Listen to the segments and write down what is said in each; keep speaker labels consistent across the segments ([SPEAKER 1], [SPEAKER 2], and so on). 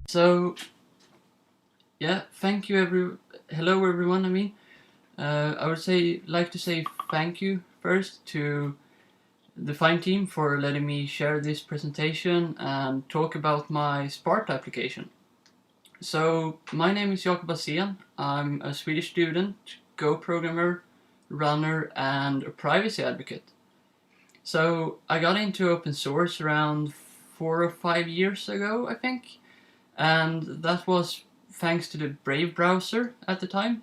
[SPEAKER 1] So yeah, thank you hello everyone. I would like to say thank you first to the Fyne team for letting me share this presentation and talk about my Sparta application. So my name is Jakob Asén. I'm a Swedish student, Go programmer, runner, and a privacy advocate. So I got into open source around 4 or 5 years ago, I think, and that was thanks to the Brave browser at the time.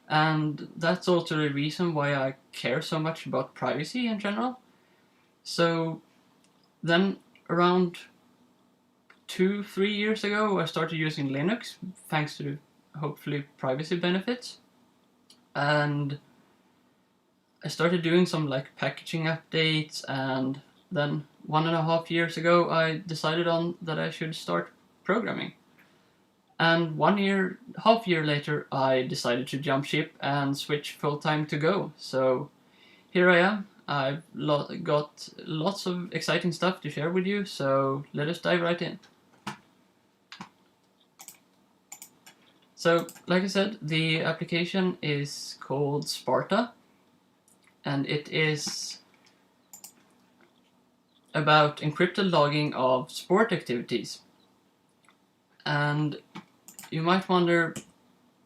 [SPEAKER 1] And that's also the reason why I care so much about privacy in general. So then around 2-3 years ago I started using Linux thanks to hopefully privacy benefits, and I started doing some like packaging updates, and then 1.5 years ago I decided on that I should start programming. And half year later, I decided to jump ship and switch full time to Go. So here I am. I've got lots of exciting stuff to share with you. So let us dive right in. So, like I said, the application is called Sparta, and it is about encrypted logging of sport activities. And you might wonder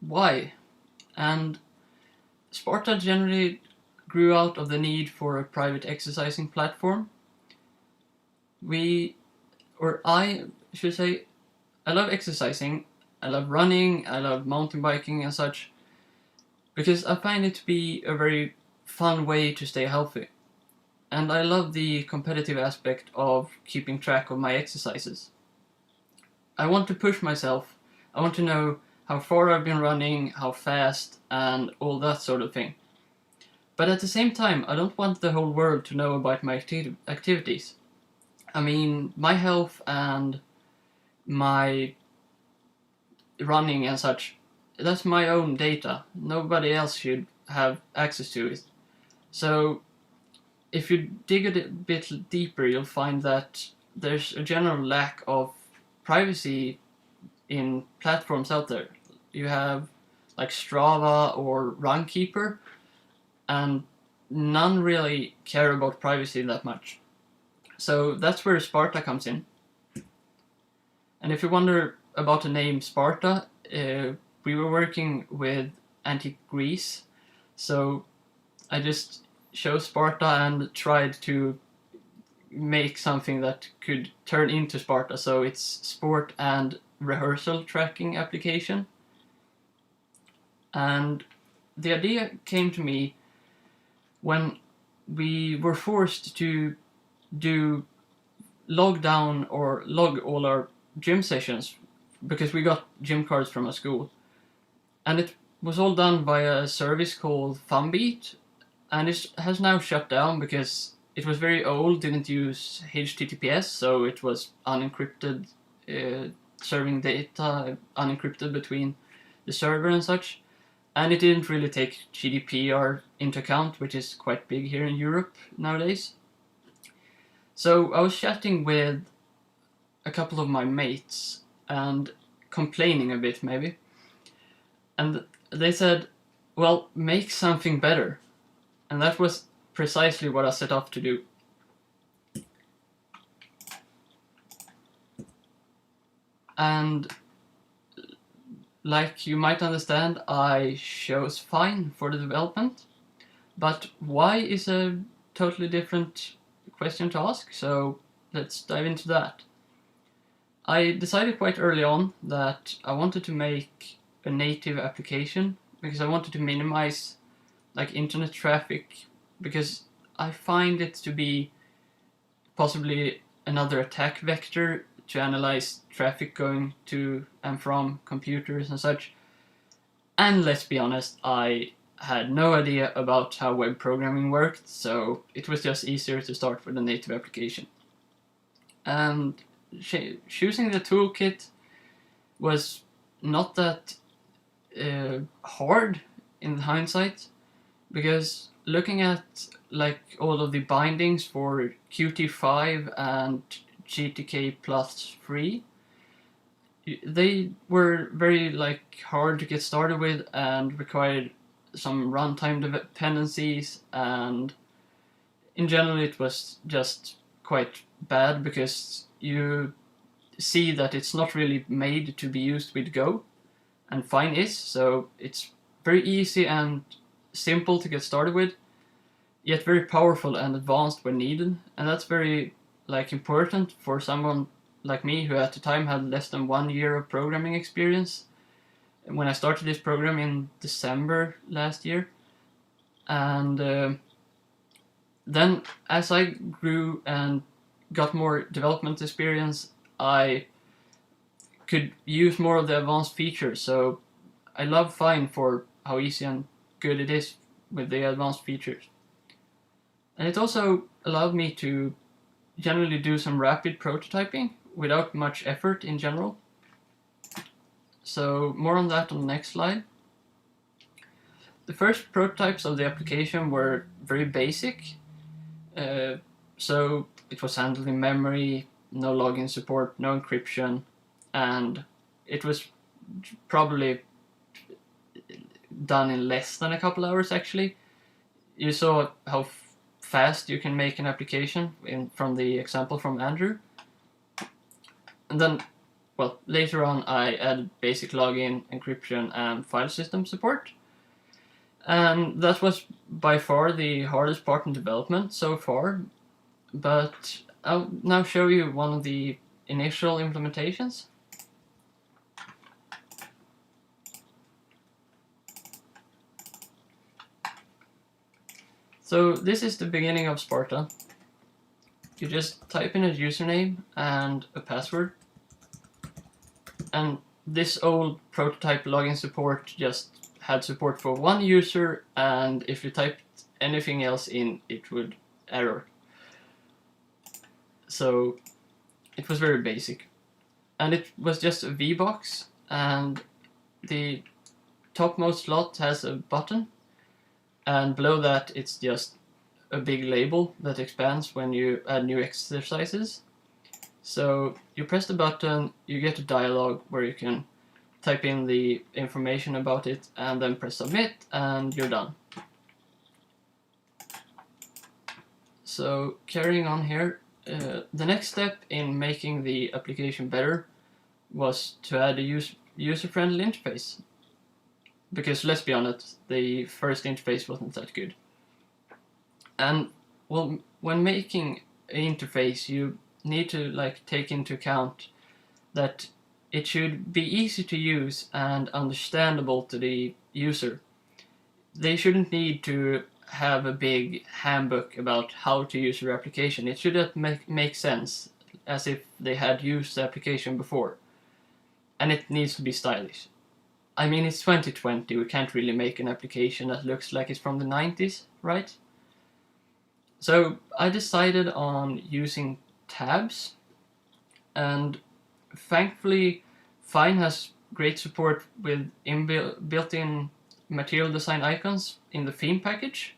[SPEAKER 1] why. And Sparta generally grew out of the need for a private exercising platform. I should say, I love exercising, I love running, I love mountain biking and such, because I find it to be a very fun way to stay healthy. And I love the competitive aspect of keeping track of my exercises. I want to push myself. I want to know how far I've been running, how fast, and all that sort of thing. But at the same time, I don't want the whole world to know about my activities. I mean, my health and my running and such, that's my own data. Nobody else should have access to it. So if you dig a bit deeper, you'll find that there's a general lack of privacy in platforms out there. You have like Strava or Runkeeper, and none really care about privacy that much. So that's where Sparta comes in. And if you wonder about the name Sparta, we were working with antique Greece, so I just chose Sparta and tried to make something that could turn into Sparta. So it's sport and rehearsal tracking application. And the idea came to me when we were forced to log all our gym sessions because we got gym cards from a school, and it was all done via a service called Funbeat, and it has now shut down because it was very old, didn't use HTTPS, so it was unencrypted, serving data unencrypted between the server and such, and it didn't really take GDPR into account, which is quite big here in Europe nowadays. So I was chatting with a couple of my mates and complaining a bit maybe, and they said, well, make something better. And that was precisely what I set off to do. And like you might understand, I chose Fyne for the development. But why is a totally different question to ask, so let's dive into that. I decided quite early on that I wanted to make a native application because I wanted to minimize like internet traffic, because I find it to be possibly another attack vector to analyze traffic going to and from computers and such. And let's be honest, I had no idea about how web programming worked, so it was just easier to start with a native application. And choosing the toolkit was not that hard in hindsight, because looking at like all of the bindings for Qt5 and GTK plus 3, they were very hard to get started with and required some runtime dependencies, and in general it was just quite bad because you see that it's not really made to be used with Go, and Fyne is, so it's very easy and simple to get started with, yet very powerful and advanced when needed, and that's very important for someone like me who at the time had less than 1 year of programming experience when I started this program in December last year. And then as I grew and got more development experience, I could use more of the advanced features. So I love Fyne for how easy and good it is with the advanced features. And it also allowed me to generally do some rapid prototyping without much effort in general. So more on that on the next slide. The first prototypes of the application were very basic. So it was handled in memory, no login support, no encryption, and it was probably done in less than a couple hours actually. You saw how fast you can make an application from the example from Andrew. And then, well, later on I added basic login, encryption, and file system support. And that was by far the hardest part in development so far, but I'll now show you one of the initial implementations. So this is the beginning of Sparta. You just type in a username and a password, and this old prototype login support just had support for one user, and if you typed anything else in, it would error. So it was very basic, and it was just a VBox, and the topmost slot has a button, and below that it's just a big label that expands when you add new exercises. So you press the button, you get a dialog where you can type in the information about it and then press submit, and you're done. So carrying on here, the next step in making the application better was to add a user-friendly interface, because let's be honest, the first interface wasn't that good. And well, when making an interface, you need to take into account that it should be easy to use and understandable to the user. They shouldn't need to have a big handbook about how to use your application. It should make sense, as if they had used the application before. And it needs to be stylish. I mean, it's 2020, we can't really make an application that looks like it's from the 90s, right? So I decided on using tabs, and thankfully Fyne has great support with built-in material design icons in the theme package,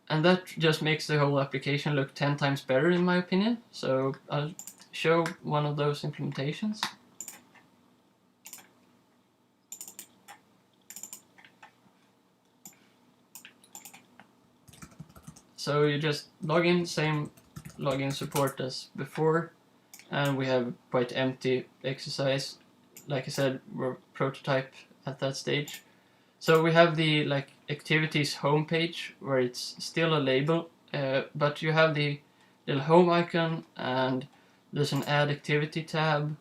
[SPEAKER 1] and that just makes the whole application look 10 times better in my opinion. So I'll show one of those implementations. So you just log in, same login support as before, and we have quite empty exercise. Like I said, we're prototype at that stage. So we have the activities homepage where it's still a label, but you have the little home icon, and there's an add activity tab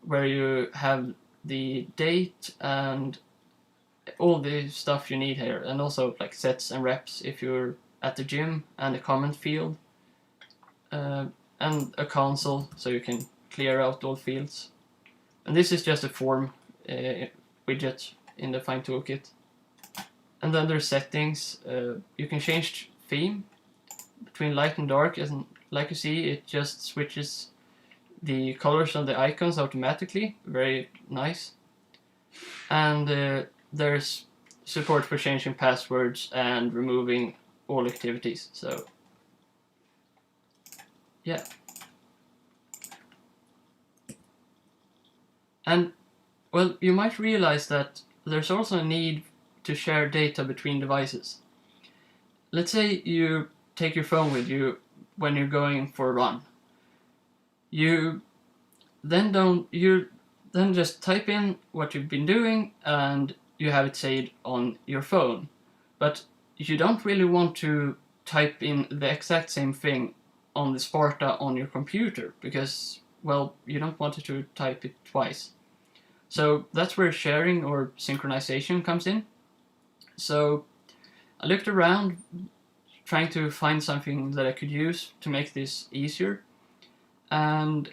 [SPEAKER 1] where you have the date and all the stuff you need here, and also sets and reps if you're at the gym, and a comment field, and a console so you can clear out all fields. And this is just a form widget in the Fyne toolkit. And then there's settings. You can change theme between light and dark, and like you see, it just switches the colors of the icons automatically. Very nice. And there's support for changing passwords and removing all activities. So yeah. And, well, you might realize that there's also a need to share data between devices. Let's say you take your phone with you when you're going for a run. You then just type in what you've been doing and you have it saved on your phone. But you don't really want to type in the exact same thing on the Sparta on your computer because, well, you don't want to type it twice. So that's where sharing or synchronization comes in. So I looked around trying to find something that I could use to make this easier, and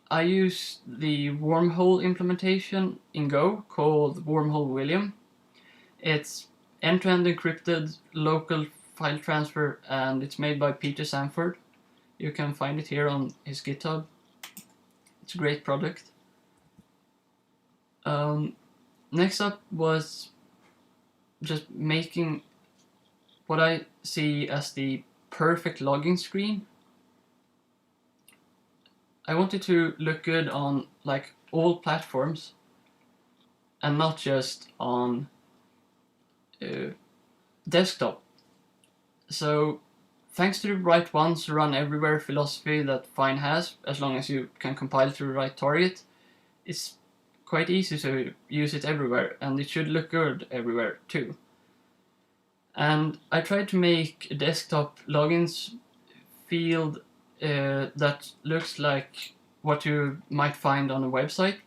[SPEAKER 1] I used the wormhole implementation in Go called Wormhole William. It's end-to-end encrypted local file transfer, and it's made by Peter Sanford. You can find it here on his GitHub. It's a great product. Next up was just making what I see as the perfect login screen. I wanted to look good on like all platforms and not just on desktop. So thanks to the right ones run everywhere philosophy that Fyne has, as long as you can compile to the right target, it's quite easy to use it everywhere, and it should look good everywhere too. And I tried to make a desktop logins field that looks like what you might find on a website,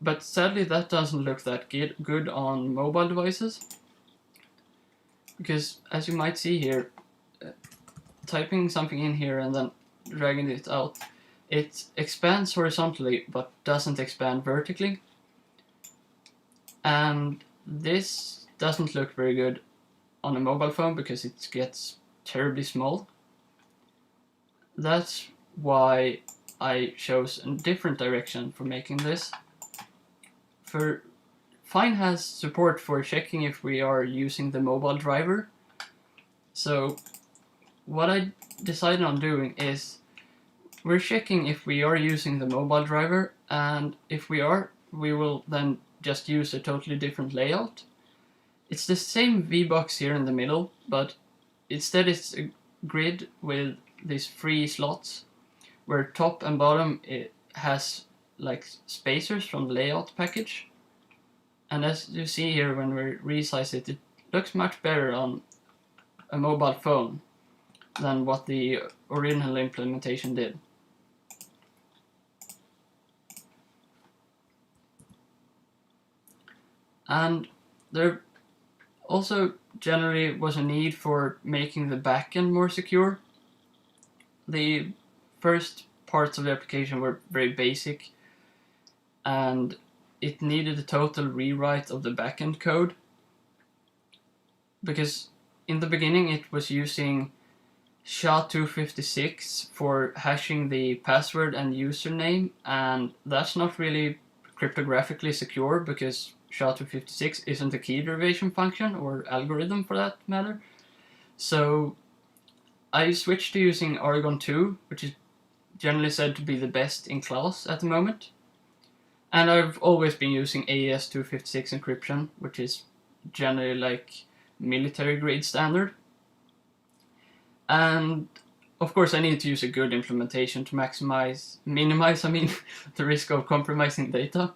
[SPEAKER 1] but sadly that doesn't look that good on mobile devices, because as you might see here, typing something in here and then dragging it out, it expands horizontally but doesn't expand vertically, and this doesn't look very good on a mobile phone because it gets terribly small. That's why I chose a different direction for making this. Fyne has support for checking if we are using the mobile driver. So what I decided on doing is we're checking if we are using the mobile driver, and if we are, we will then just use a totally different layout. It's the same VBox here in the middle, but instead it's a grid with these 3 slots where top and bottom it has like spacers from the layout package. And as you see here, when we resize it, it looks much better on a mobile phone than what the original implementation did. And there also generally was a need for making the backend more secure. The first parts of the application were very basic, and it needed a total rewrite of the backend code, because in the beginning it was using SHA-256 for hashing the password and username, and that's not really cryptographically secure because SHA-256 isn't a key derivation function or algorithm for that matter. So I switched to using Aragon 2, which is generally said to be the best in class at the moment. And I've always been using AES-256 encryption, which is generally like military grade standard. And of course I need to use a good implementation to minimize the risk of compromising data.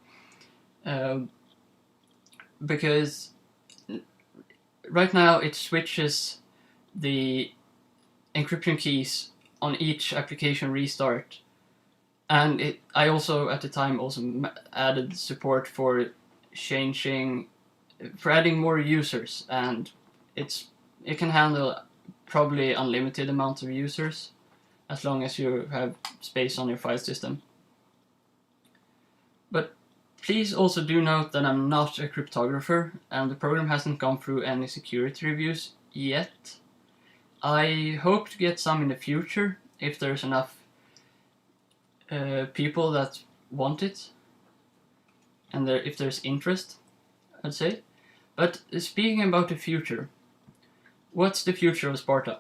[SPEAKER 1] Because right now it switches the encryption keys on each application restart, and I also at the time also added support for adding more users, and it can handle probably unlimited amount of users as long as you have space on your file system. But please also do note that I'm not a cryptographer, and the program hasn't gone through any security reviews yet. I hope to get some in the future if there's enough people that want it, and if there's interest, I'd say. But speaking about the future, what's the future of Sparta?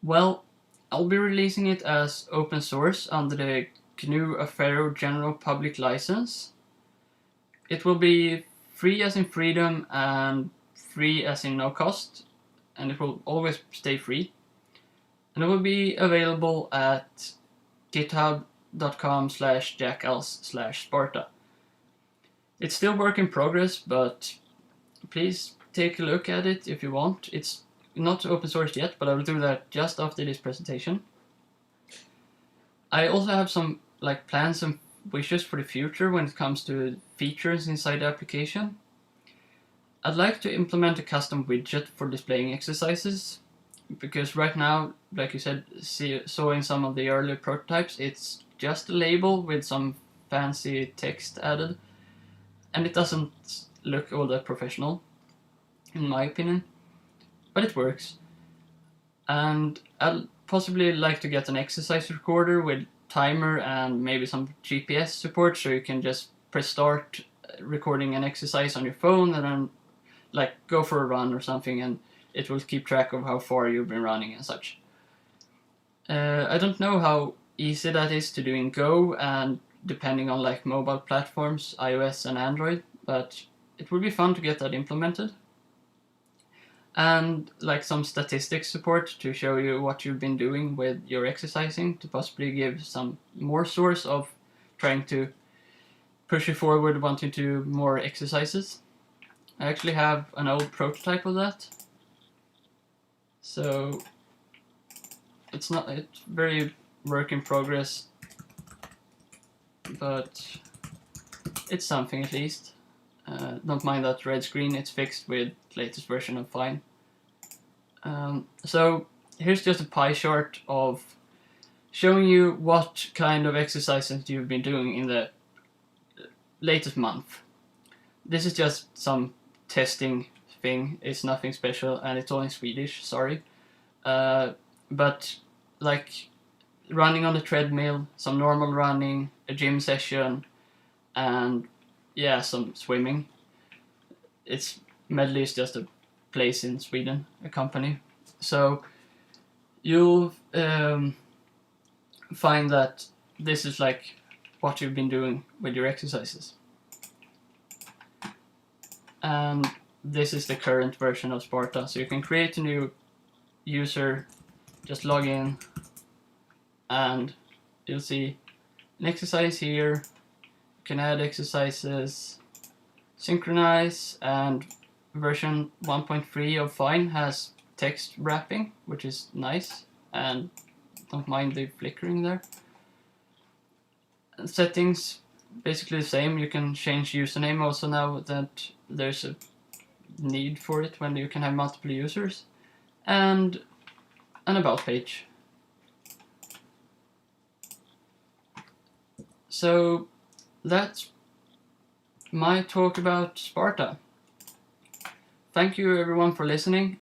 [SPEAKER 1] Well, I'll be releasing it as open source under the GNU Affero General Public License. It will be free as in freedom and free as in no cost, and it will always stay free. And it will be available at github.com/jackals/Sparta. It's still work in progress, but please take a look at it if you want. It's not open source yet, but I will do that just after this presentation. I also have some plans and wishes for the future when it comes to features inside the application. I'd like to implement a custom widget for displaying exercises, because right now, like you said, saw in some of the earlier prototypes, it's just a label with some fancy text added, and it doesn't look all that professional, in my opinion, but it works. And I'd possibly like to get an exercise recorder with timer and maybe some GPS support, so you can just press start recording an exercise on your phone and then go for a run or something, and it will keep track of how far you've been running and such. I don't know how easy that is to do in Go, and depending on mobile platforms, iOS and Android, but it would be fun to get that implemented. And some statistics support to show you what you've been doing with your exercising, to possibly give some more source of trying to push you forward wanting to do more exercises. I actually have an old prototype of that, so it's very work in progress, but it's something at least. Don't mind that red screen, it's fixed with latest version of Fyne. So here's just a pie chart of showing you what kind of exercises you've been doing in the latest month. This is just some testing thing, it's nothing special, and it's all in Swedish, sorry. But running on the treadmill, some normal running, a gym session, and yeah, some swimming. Medley is just a place in Sweden, a company. So you'll find that this is what you've been doing with your exercises. And this is the current version of Sparta. So you can create a new user, just log in, and you'll see an exercise here. You can add exercises, synchronize, and version 1.3 of Fyne has text wrapping, which is nice, and don't mind the flickering there. And settings, basically the same. You can change username also now that there's a need for it when you can have multiple users, and an about page. So that's my talk about Sparta. Thank you everyone for listening.